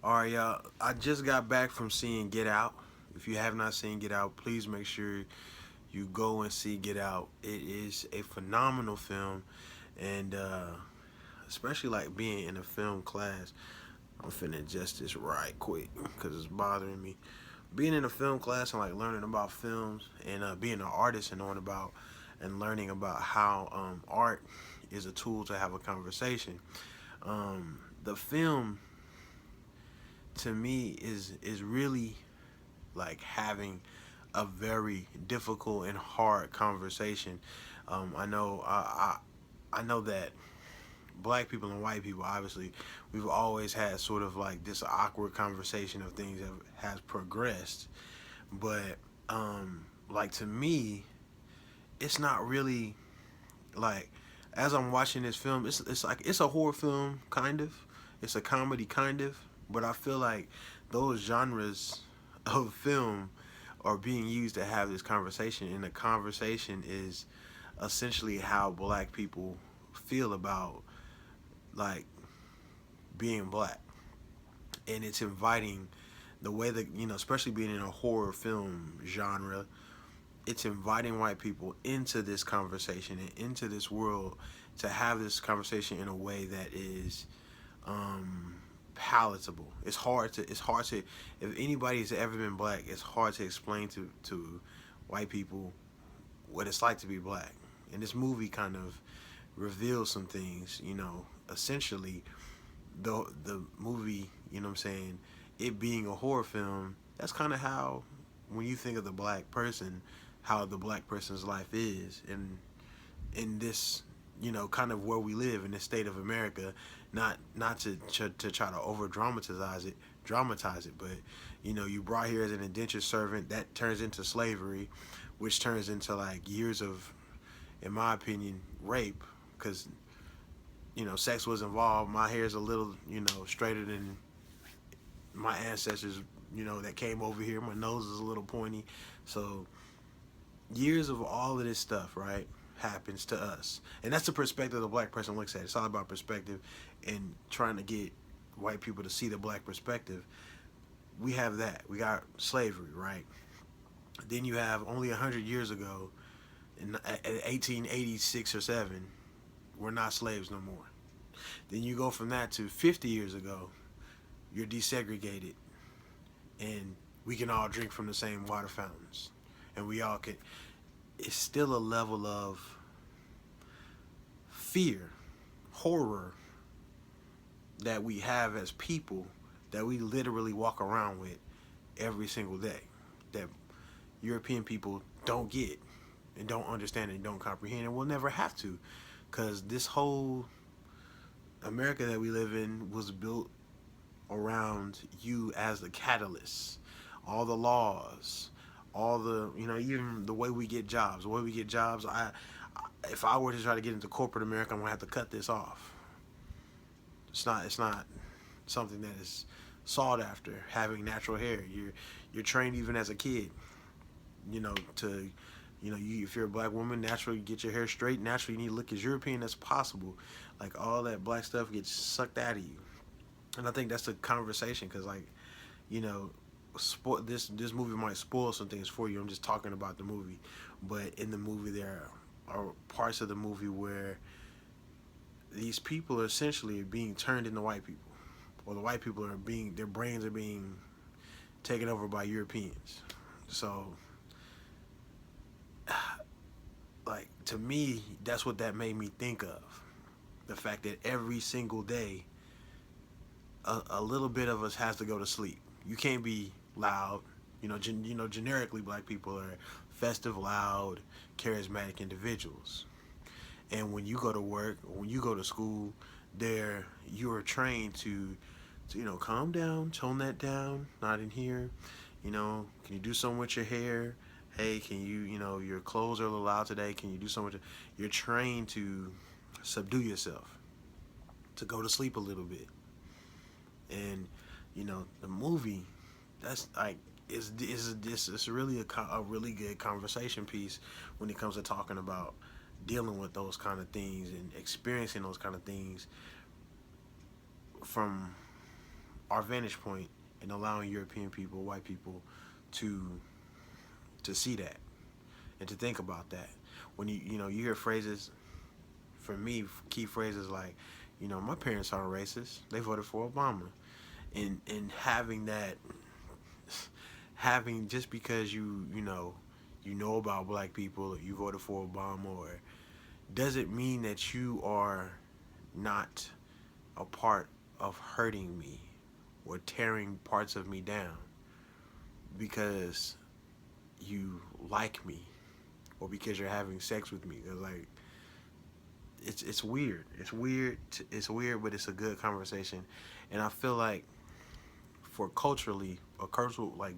All right, y'all. I just got back from seeing Get Out. If you have not seen Get Out, please make sure you go and see Get Out. It is a phenomenal film, and especially like being in a film class. I'm finna adjust this right quick because it's bothering me. Being in a film class and like learning about films and being an artist and knowing about and learning about how art is a tool to have a conversation. The film to me is really like having a very difficult and hard conversation. I know that black people and white people, obviously, we've always had sort of like this awkward conversation of things that has progressed. But like to me, it's not really like as I'm watching this film, it's like it's a horror film kind of, it's a comedy kind of, but I feel like those genres of film are being used to have this conversation, and the conversation is essentially how black people feel about like being black, and it's inviting the way that especially being in a horror film genre, it's inviting white people into this conversation and into this world to have this conversation in a way that is um, palatable. It's hard to if anybody's ever been black, it's hard to explain to white people what it's like to be black. And this movie kind of reveals some things, essentially the movie, you know what I'm saying, it being a horror film, that's kind of how when you think of the black person, how the black person's life is in this, kind of where we live in this state of America, not to try to over dramatize it, but you brought here as an indentured servant, that turns into slavery, which turns into like years of, in my opinion, rape, because sex was involved. My hair is a little, straighter than my ancestors, that came over here. My nose is a little pointy. So years of all of this stuff, right, happens to us. And that's the perspective the black person looks at. It's all about perspective and trying to get white people to see the black perspective. We have that. We got slavery, right? Then you have only 100 years ago, in 1886 or 7, we're not slaves no more. Then you go from that to 50 years ago, you're desegregated, and we can all drink from the same water fountains, and we all can. It's still a level of fear, horror that we have as people that we literally walk around with every single day that European people don't get and don't understand and don't comprehend and will never have to, because this whole America that we live in was built around you as the catalyst. All the laws, all the even the way we get jobs, the way we get jobs. If I were to try to get into corporate America, I'm gonna have to cut this off. It's not something that is sought after. Having natural hair, you're trained even as a kid, to if you're a black woman, naturally you get your hair straight. Naturally, you need to look as European as possible. Like all that black stuff gets sucked out of you, and I think that's the conversation. Because like you know, this movie might spoil some things for you. I'm just talking about the movie, but in the movie there are parts of the movie where these people are essentially being turned into white people, or the white people are being their brains are being taken over by Europeans. So, like to me, that's what that made me think of. The fact that every single day, a little bit of us has to go to sleep. You can't be loud. Generically, black people are festive, loud, charismatic individuals. And when you go to work, when you go to school, there you are trained to calm down, tone that down, not in here. Can you do something with your hair? Hey, can your clothes are a little loud today. Can you do something? You're trained to subdue yourself, to go to sleep a little bit. And the movie, that's like it's really a really good conversation piece when it comes to talking about dealing with those kind of things and experiencing those kind of things from our vantage point and allowing European people, white people, to see that and to think about that. When you hear phrases, for me, key phrases like, my parents aren't racist. They voted for Obama, and having that, having just because you know about black people, or you voted for Obama, or doesn't mean that you are not a part of hurting me or tearing parts of me down because you like me or because you're having sex with me. Like, it's weird. It's weird, but it's a good conversation, and I feel like for culturally, a cultural, like,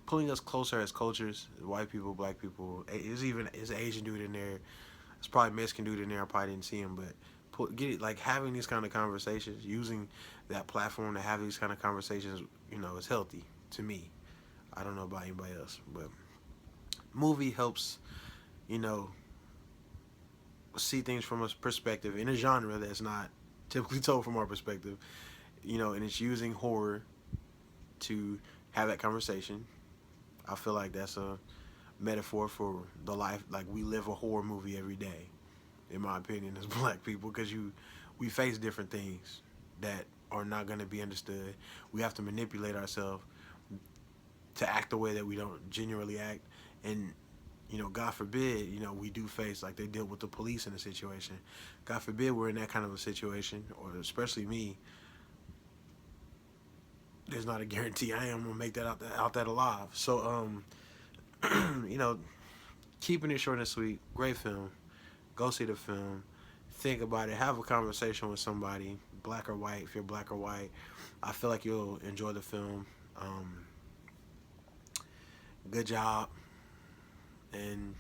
pulling us closer as cultures, white people, black people. There's an Asian dude in there. It's probably a Mexican dude in there. I probably didn't see him, but get it, like, having these kind of conversations, using that platform to have these kind of conversations, is healthy to me. I don't know about anybody else, but movie helps, you know, see things from a perspective in a genre that's not typically told from our perspective, and it's using horror to have that conversation. I feel like that's a metaphor for the life. Like, we live a horror movie every day, in my opinion, as black people, because we face different things that are not going to be understood. We have to manipulate ourselves to act the way that we don't genuinely act, and God forbid, we do face, like they deal with the police in a situation. God forbid we're in that kind of a situation, or especially me. There's not a guarantee I am gonna make that out that alive. So, you know, keeping it short and sweet. Great film. Go see the film. Think about it. Have a conversation with somebody, black or white. If you're black or white, I feel like you'll enjoy the film. Good job, and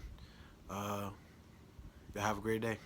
you'll have a great day.